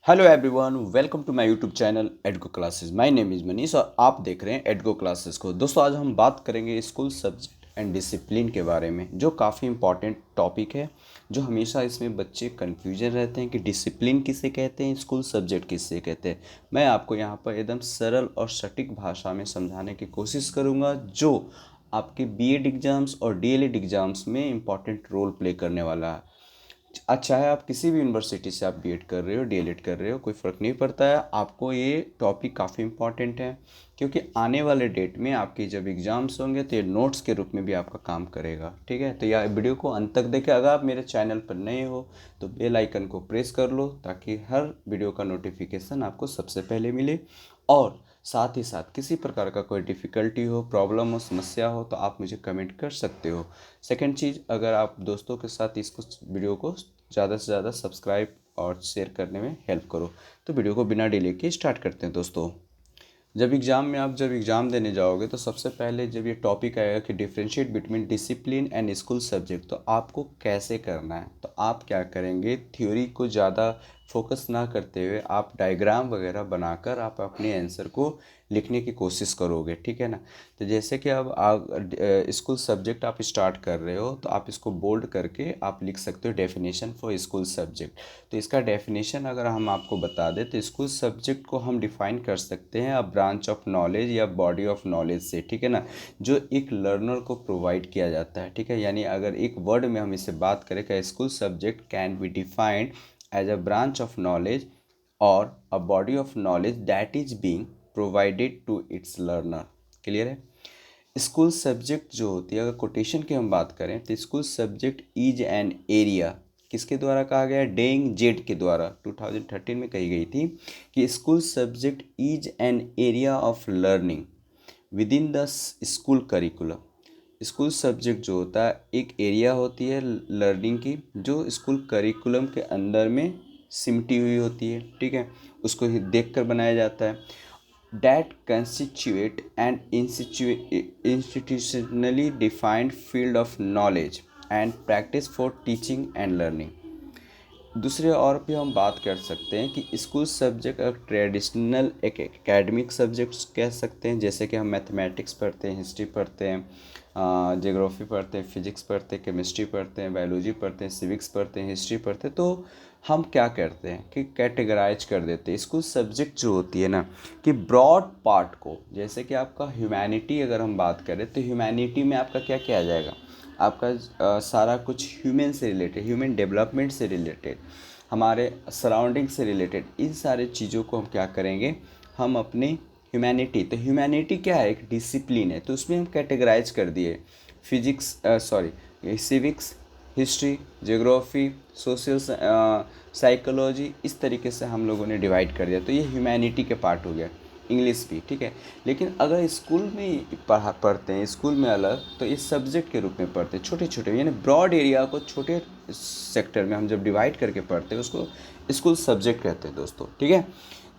Hello everyone, welcome to my YouTube channel Edgo classes. My name is Manish और आप देख रहे हैं एडगो क्लासेस को। दोस्तों, आज हम बात करेंगे स्कूल सब्जेक्ट एंड डिसिप्लिन के बारे में, जो काफ़ी इंपॉर्टेंट टॉपिक है। जो हमेशा इसमें बच्चे कन्फ्यूजन रहते हैं कि डिसिप्लिन किसे कहते हैं, स्कूल सब्जेक्ट किसे कहते हैं। मैं आपको यहाँ पर एकदम सरल और सटीक भाषा में समझाने की कोशिश करूँगा, जो आपके बीएड एग्ज़ाम्स और डीएलएड एग्ज़ाम्स में इंपॉर्टेंट रोल प्ले करने वाला है। चाहे आप किसी भी यूनिवर्सिटी से आप बीएड कर रहे हो, डीएलएड कर रहे हो, कोई फ़र्क नहीं पड़ता है। आपको ये टॉपिक काफ़ी इंपॉर्टेंट है, क्योंकि आने वाले डेट में आपकी जब एग्ज़ाम्स होंगे तो ये नोट्स के रूप में भी आपका काम करेगा। ठीक है, तो यह वीडियो को अंत तक देखें। अगर आप मेरे चैनल पर नए हो तो बेल आइकन को प्रेस कर लो, ताकि हर वीडियो का नोटिफिकेशन आपको सबसे पहले मिले। और साथ ही साथ किसी प्रकार का कोई डिफ़िकल्टी हो, प्रॉब्लम हो, समस्या हो तो आप मुझे कमेंट कर सकते हो। सेकंड चीज़, अगर आप दोस्तों के साथ इसको वीडियो को ज़्यादा से ज़्यादा सब्सक्राइब और शेयर करने में हेल्प करो। तो वीडियो को बिना डिले के स्टार्ट करते हैं दोस्तों। जब एग्ज़ाम देने जाओगे तो सबसे पहले जब ये टॉपिक आएगा कि differentiate between discipline and school subject, तो आपको कैसे करना है। तो आप क्या करेंगे, थ्योरी को ज़्यादा फोकस ना करते हुए आप डायग्राम वगैरह बनाकर आप अपने आंसर को लिखने की कोशिश करोगे। ठीक है ना। तो जैसे कि अब आप स्कूल सब्जेक्ट आप स्टार्ट कर रहे हो, तो आप इसको बोल्ड करके आप लिख सकते हो डेफिनेशन फॉर स्कूल सब्जेक्ट। तो इसका डेफिनेशन अगर हम आपको बता दें तो स्कूल सब्जेक्ट को हम डिफाइन कर सकते हैं अब ब्रांच ऑफ नॉलेज या बॉडी ऑफ नॉलेज से। ठीक है ना, जो एक लर्नर को प्रोवाइड किया जाता है। ठीक है, यानी अगर एक वर्ड में हम इसे बात करें कि school subject can be defined as a branch of knowledge और a body of knowledge that is being provided to its learner. Clear है। स्कूल सब्जेक्ट जो होती है, अगर कोटेशन की हम बात करें तो school subject is an area, किसके द्वारा कहा गया, डेइंग जेड के द्वारा 2013 में कही गई थी कि school subject is an area of learning with in the school curriculum. School subject जो होता है एक एरिया होती है लर्निंग की, जो स्कूल करिकुलम के अंदर में सिमटी हुई होती है। ठीक है, उसको ही देख कर बनाया जाता है। that constitute an institutionally defined field of knowledge and practice for teaching and learning। दूसरे और भी हम बात कर सकते हैं कि स्कूल सब्जेक्ट एक ट्रेडिशनल एक एकेडमिक सब्जेक्ट्स कह सकते हैं, जैसे कि हम मैथमेटिक्स पढ़ते हैं, हिस्ट्री पढ़ते हैं, ज्योग्राफी पढ़ते हैं, फिजिक्स पढ़ते हैं, केमिस्ट्री पढ़ते हैं, बायोलॉजी पढ़ते हैं, सिविक्स पढ़ते हैं, हिस्ट्री पढ़ते हैं। तो हम क्या करते हैं कि कैटेगराइज कर देते हैं स्कूल सब्जेक्ट जो होती है ना, कि ब्रॉड पार्ट को, जैसे कि आपका ह्यूमैनिटी अगर हम बात करें तो ह्यूमैनिटी में आपका क्या किया जाएगा, आपका सारा कुछ ह्यूमन से रिलेटेड, ह्यूमन डेवलपमेंट से रिलेटेड, हमारे सराउंडिंग से रिलेटेड, इन सारे चीज़ों को हम क्या करेंगे, हम अपने ह्यूमैनिटी, तो ह्यूमैनिटी क्या है, एक डिसिप्लिन है, तो उसमें हम कैटेगराइज कर दिए physics civics, history, geography, social psychology, इस तरीके से हम लोगों ने डिवाइड कर दिया। तो ये ह्यूमैनिटी के पार्ट हो गया। इंग्लिश भी ठीक है, लेकिन अगर स्कूल में पढ़ते हैं, स्कूल में अलग, तो इस सब्जेक्ट के रूप में पढ़ते हैं, छोटे छोटे, यानी ब्रॉड एरिया को छोटे सेक्टर में हम जब डिवाइड करके पढ़ते हैं उसको स्कूल सब्जेक्ट कहते हैं दोस्तों। ठीक है,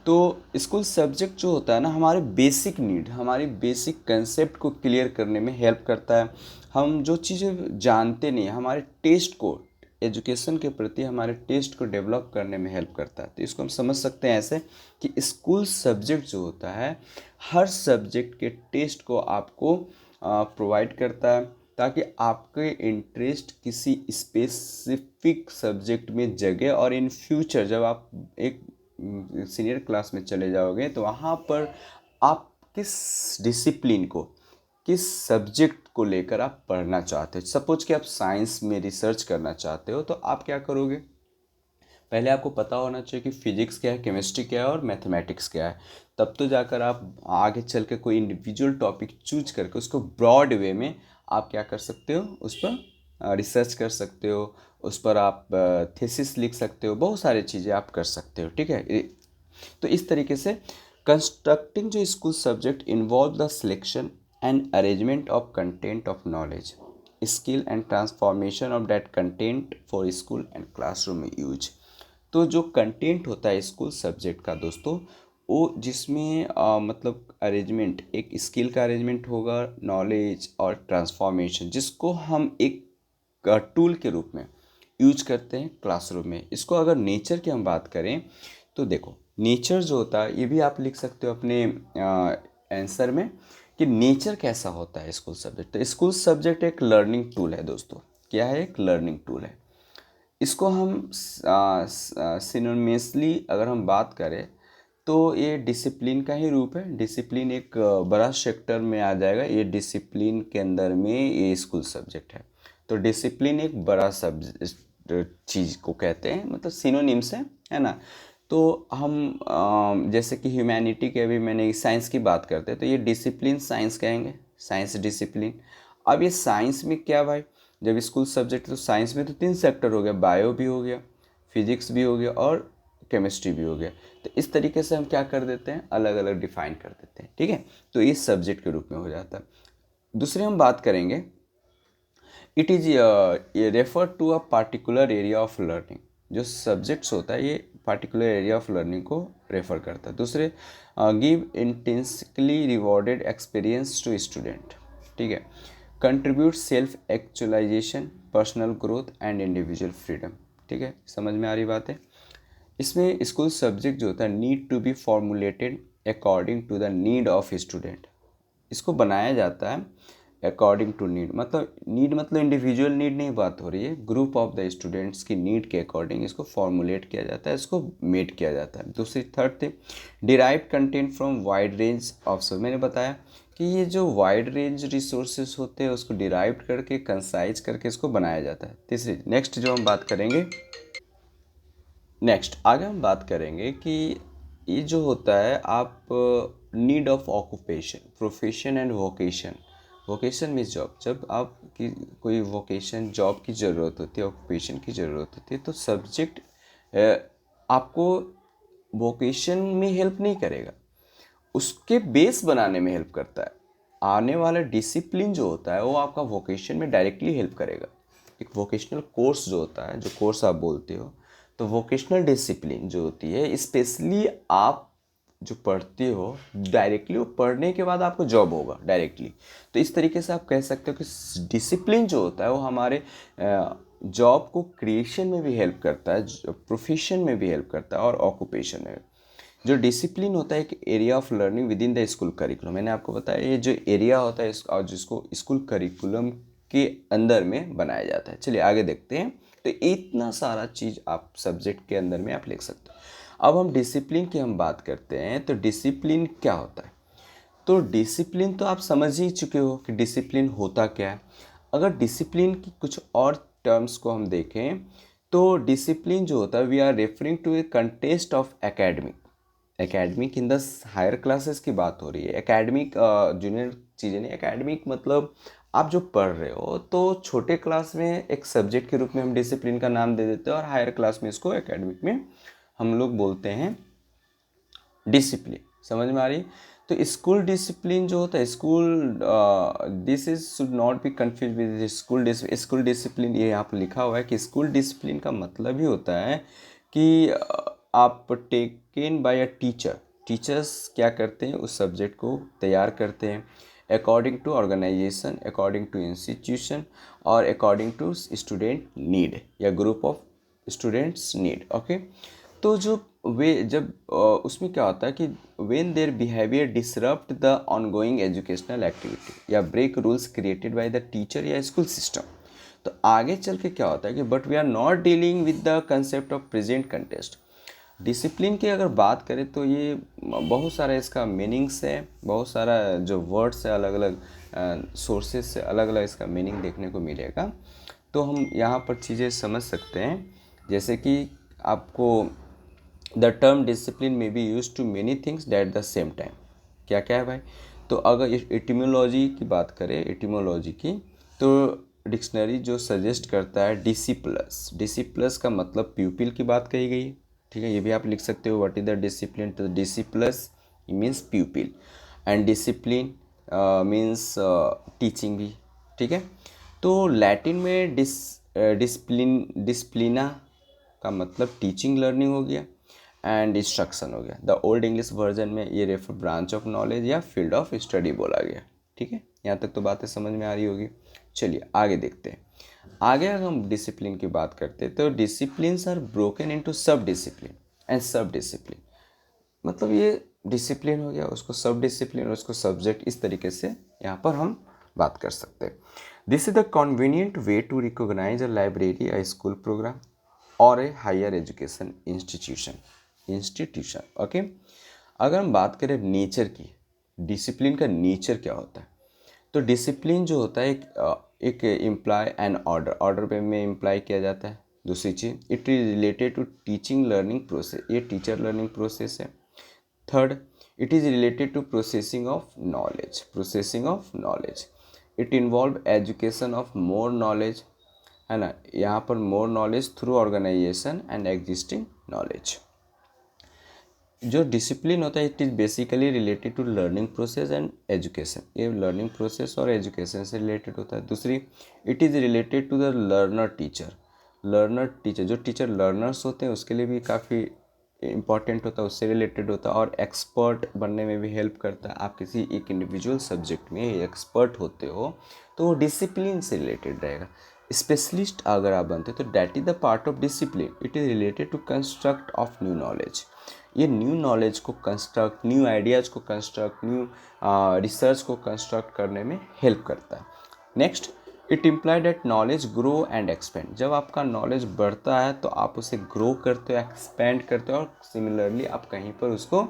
तो स्कूल सब्जेक्ट जो होता है ना, हमारे बेसिक नीड, हमारी बेसिक कंसेप्ट को क्लियर करने में हेल्प करता है। हम जो चीज़ें जानते नहीं, हमारे टेस्ट को, एजुकेशन के प्रति हमारे टेस्ट को डेवलप करने में हेल्प करता है। तो इसको हम समझ सकते हैं ऐसे कि स्कूल सब्जेक्ट जो होता है हर सब्जेक्ट के टेस्ट को आपको प्रोवाइड करता है, ताकि आपके इंटरेस्ट किसी स्पेसिफिक सब्जेक्ट में जगे, और इन फ्यूचर जब आप एक सीनियर क्लास में चले जाओगे तो वहाँ पर आप किस डिसिप्लिन को, किस सब्जेक्ट को लेकर आप पढ़ना चाहते हो। सपोज कि आप साइंस में रिसर्च करना चाहते हो, तो आप क्या करोगे, पहले आपको पता होना चाहिए कि फिजिक्स क्या है, केमिस्ट्री क्या है और मैथमेटिक्स क्या है। तब तो जाकर आप आगे चल के कोई इंडिविजुअल टॉपिक चूज करके उसको ब्रॉड वे में आप क्या कर सकते हो, उस पर रिसर्च कर सकते हो, उस पर आप थीसिस लिख सकते हो, बहुत सारी चीज़ें आप कर सकते हो। ठीक है, तो इस तरीके से कंस्ट्रक्टिंग जो school subject involve the selection and arrangement of content of knowledge, skill and transformation of that content for school and classroom use. तो जो कंटेंट होता है स्कूल सब्जेक्ट का दोस्तों, वो जिसमें मतलब अरेंजमेंट, एक स्किल का अरेंजमेंट होगा, नॉलेज और ट्रांसफॉर्मेशन, जिसको हम एक टूल के रूप में यूज करते हैं क्लासरूम में। इसको अगर नेचर की हम बात करें तो देखो नेचर जो होता है ये भी आप लिख सकते हो अपने आंसर में कि नेचर कैसा होता है स्कूल सब्जेक्ट। तो स्कूल सब्जेक्ट एक लर्निंग टूल है दोस्तों। क्या है? एक लर्निंग टूल है। इसको हम सिनोनिमसली अगर हम बात करें तो ये डिसिप्लिन का ही रूप है। डिसिप्लिन एक बड़ा सेक्टर में आ जाएगा। ये डिसिप्लिन के अंदर में ये स्कूल सब्जेक्ट है। तो डिसिप्लिन एक बड़ा चीज़ को कहते हैं, मतलब सिनोनिम्स है ना। तो हम जैसे कि ह्यूमैनिटी के अभी मैंने साइंस की बात करते हैं तो ये डिसिप्लिन साइंस कहेंगे, साइंस डिसिप्लिन। अब ये साइंस में क्या भाई, जब स्कूल सब्जेक्ट तो साइंस में तो 3 सेक्टर हो गया, बायो भी हो गया, फिजिक्स भी हो गया और केमिस्ट्री भी हो गया। तो इस तरीके से हम क्या कर देते हैं, अलग अलग डिफाइन कर देते हैं, ठीक है। तो ये सब्जेक्ट के रूप में हो जाता है। दूसरे हम बात करेंगे, it is refer to a particular area of learning. जो सब्जेक्ट्स होता है ये पार्टिकुलर एरिया ऑफ लर्निंग को रेफर करता है। दूसरे give intrinsically rewarded experience to student, ठीक है। Contribute self actualisation, personal growth and individual freedom, ठीक है। समझ में आ रही बात है। इसमें स्कूल सब्जेक्ट जो होता है need to be formulated according to the need of student. इसको बनाया जाता है अकॉर्डिंग टू नीड, मतलब इंडिविजुअल नीड नहीं बात हो रही है, ग्रुप ऑफ द स्टूडेंट्स की नीड के अकॉर्डिंग इसको फॉर्मुलेट किया जाता है, इसको मेड किया जाता है। दूसरी थर्ड थे derive content from wide range of source. मैंने बताया कि ये जो वाइड रेंज रिसोर्सेज होते हैं उसको डिराइव करके कंसाइज करके इसको बनाया जाता है। तीसरी नेक्स्ट जो हम बात करेंगे, नेक्स्ट आगे हम बात करेंगे कि ये जो होता है आप need of occupation, profession and vocation. Vocation means job. जब आप की कोई वोकेशन जॉब की ज़रूरत होती है, ऑक्यूपेशन की ज़रूरत होती है, तो सब्जेक्ट आपको वोकेशन में हेल्प नहीं करेगा, उसके बेस बनाने में हेल्प करता है। आने वाला डिसिप्लिन जो होता है वो आपका वोकेशन में डायरेक्टली हेल्प करेगा। एक वोकेशनल कोर्स जो होता है, जो कोर्स आप बोलते हो, तो वोकेशनल डिसिप्लिन जो होती है स्पेशली आप जो पढ़ते हो डायरेक्टली, वो पढ़ने के बाद आपको जॉब होगा डायरेक्टली। तो इस तरीके से आप कह सकते हो कि डिसिप्लिन जो होता है वो हमारे जॉब को क्रिएशन में भी हेल्प करता है, प्रोफेशन में भी हेल्प करता है और ऑक्यूपेशन में। जो डिसिप्लिन होता है एक area of learning with in the school curriculum. मैंने आपको बताया ये जो एरिया होता है और जिसको स्कूल करिकुलम के अंदर में बनाया जाता है। चलिए आगे देखते हैं। तो इतना सारा चीज़ आप सब्जेक्ट के अंदर में आप लिख सकते हो। अब हम डिसिप्लिन की हम बात करते हैं। तो डिसिप्लिन क्या होता है? तो डिसिप्लिन तो आप समझ ही चुके हो कि डिसिप्लिन होता क्या है। अगर डिसिप्लिन की कुछ और टर्म्स को हम देखें तो डिसिप्लिन जो होता है we are referring to a context of academic in the higher classes की बात हो रही है। एकेडमिक जूनियर चीज़ें नहीं, एकेडमिक मतलब आप जो पढ़ रहे हो तो छोटे क्लास में एक सब्जेक्ट के रूप में हम डिसिप्लिन का नाम दे देते हैं और हायर क्लास में इसको एकेडमिक में हम लोग बोलते हैं डिसिप्लिन। समझ में आ रही? तो स्कूल डिसिप्लिन जो होता है, school this is should not be confuse with school discipline. ये यहाँ पर लिखा हुआ है कि स्कूल डिसिप्लिन का मतलब ही होता है कि आप taken by a teacher. Teachers क्या करते हैं, उस सब्जेक्ट को तैयार करते हैं according to organisation, according to institution और अकॉर्डिंग टू स्टूडेंट नीड या group of students need. Okay. तो जो वे जब उसमें क्या होता है कि when their behaviour disrupt the ongoing educational activity या break rules created by the teacher या स्कूल सिस्टम। तो आगे चल के क्या होता है कि but we are not dealing with the concept of present context. Discipline की अगर बात करें तो ये बहुत सारा इसका मीनिंग्स है, बहुत सारा जो वर्ड्स है अलग अलग सोर्सेज से अलग अलग इसका मीनिंग देखने को मिलेगा। तो हम यहाँ पर चीज़ें समझ सकते हैं, जैसे कि आपको द टर्म डिसिप्लिन में be use to many things at the same time. क्या क्या है भाई? तो अगर एटिमोलॉजी की बात करें, एटिमोलॉजी की, तो डिक्शनरी जो सजेस्ट करता है डीसी प्लस। डीसी प्लस का मतलब प्यूपिल की बात कही गई है, ठीक है। ये भी आप लिख सकते हो व्हाट इज द डिसिप्लिन। तो DC plus means प्यूपिल and discipline means teaching भी, ठीक है। तो लैटिन में डिस्प्लिना का मतलब टीचिंग लर्निंग हो गया एंड इंस्ट्रक्शन हो गया। द ओल्ड इंग्लिश वर्जन में ये रेफर ब्रांच ऑफ नॉलेज या फील्ड ऑफ स्टडी बोला गया, ठीक है। यहाँ तक तो बातें समझ में आ रही होगी। चलिए आगे देखते हैं। आगे अगर हम डिसिप्लिन की बात करते हैं तो disciplines are broken into sub discipline. And sub discipline. मतलब ये डिसिप्लिन हो गया, उसको सब डिसिप्लिन और उसको सब्जेक्ट, इस तरीके से यहाँ पर हम बात कर सकते हैं। This is the convenient way to recognise a library, a school programme और a higher education institution. Okay, अगर हम बात करें नेचर की, डिसिप्लिन का नेचर क्या होता है, तो डिसिप्लिन जो होता है एक इम्प्लाई एन ऑर्डर पे में इम्प्लाई किया जाता है। दूसरी चीज़, it is related to teaching learning process, ये टीचर लर्निंग प्रोसेस है। Third, it is related to processing of knowledge, it involve education of more knowledge, है ना, यहाँ पर more knowledge through organisation and existing knowledge. जो discipline होता है it is basically related to learning process and education, ये learning process और education से रिलेटेड होता है। दूसरी, it is related to the learner teacher, जो टीचर लर्नर्स होते हैं उसके लिए भी काफ़ी इंपॉर्टेंट होता है, उससे रिलेटेड होता है, और एक्सपर्ट बनने में भी हेल्प करता है। आप किसी एक इंडिविजुअल सब्जेक्ट में एक्सपर्ट होते हो तो वो डिसिप्लिन से रिलेटेड रहेगा। स्पेशलिस्ट अगर आप बनते हो तो that is the part of discipline, it is related to construct of new knowledge, ये न्यू नॉलेज को कंस्ट्रक्ट, न्यू आइडियाज़ को कंस्ट्रक्ट, न्यू रिसर्च को कंस्ट्रक्ट करने में हेल्प करता है। Next, it imply that knowledge grow and expand, जब आपका नॉलेज बढ़ता है तो आप उसे ग्रो करते हो, एक्सपेंड करते हो, और सिमिलरली आप कहीं पर उसको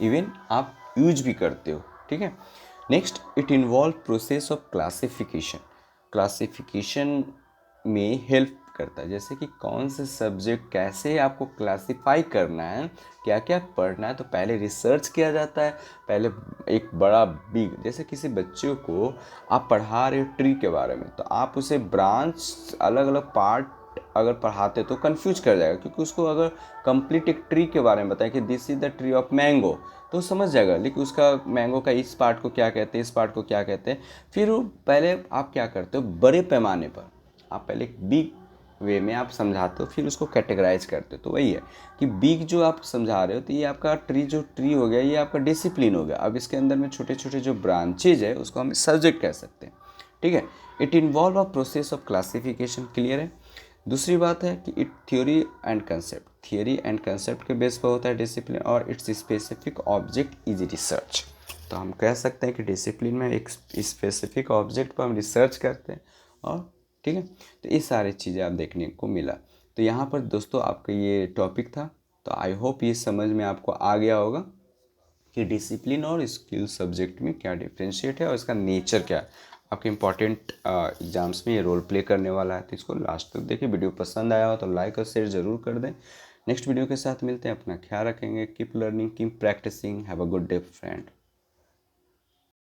इवन आप यूज भी करते हो। ठीक है। Next, it involve process of classification में हेल्प करता है, जैसे कि कौन से सब्जेक्ट कैसे आपको क्लासिफाई करना है, क्या क्या पढ़ना है, तो पहले रिसर्च किया जाता है। पहले एक बड़ा बिग, जैसे किसी बच्चे को आप पढ़ा रहे हो ट्री के बारे में, तो आप उसे ब्रांच अलग अलग पार्ट अगर पढ़ाते तो कंफ्यूज कर जाएगा, क्योंकि उसको अगर कंप्लीट एक ट्री के बारे में बताया कि this is the tree of mango, तो समझ जाएगा, लेकिन उसका मैंगो का इस पार्ट को क्या कहते हैं, इस पार्ट को क्या कहते हैं। फिर वो पहले आप क्या करते हो, बड़े पैमाने पर आप पहले एक बिग वे में आप समझाते हो, फिर उसको कैटेगराइज करते हो। तो वही है कि बिग जो आप समझा रहे हो, तो ये आपका ट्री हो गया, ये आपका डिसिप्लिन हो गया। अब इसके अंदर में छोटे छोटे जो ब्रांचेज है उसको हम सब्जेक्ट कह सकते हैं। ठीक है। It involve a process of classification, clear है। दूसरी बात है कि इट थियोरी एंड कंसेप्ट के बेस पर होता है डिसिप्लिन, और it's specific object is research. तो हम कह सकते हैं कि डिसिप्लिन में एक स्पेसिफिक ऑब्जेक्ट पर हम रिसर्च करते हैं, और ठीक है। तो ये सारी चीज़ें आप देखने को मिला। तो यहाँ पर दोस्तों आपका ये टॉपिक था, तो आई होप ये समझ में आपको आ गया होगा कि डिसिप्लिन और स्किल सब्जेक्ट में क्या डिफ्रेंशिएट है और इसका नेचर क्या है। आपके इंपॉर्टेंट एग्जाम्स में ये रोल प्ले करने वाला है, तो इसको लास्ट तक देखिए। वीडियो पसंद आया हो तो लाइक और शेयर ज़रूर कर दें। नेक्स्ट वीडियो के साथ मिलते हैं, अपना ख्याल रखेंगे, keep learning, keep practising, have a good day friend.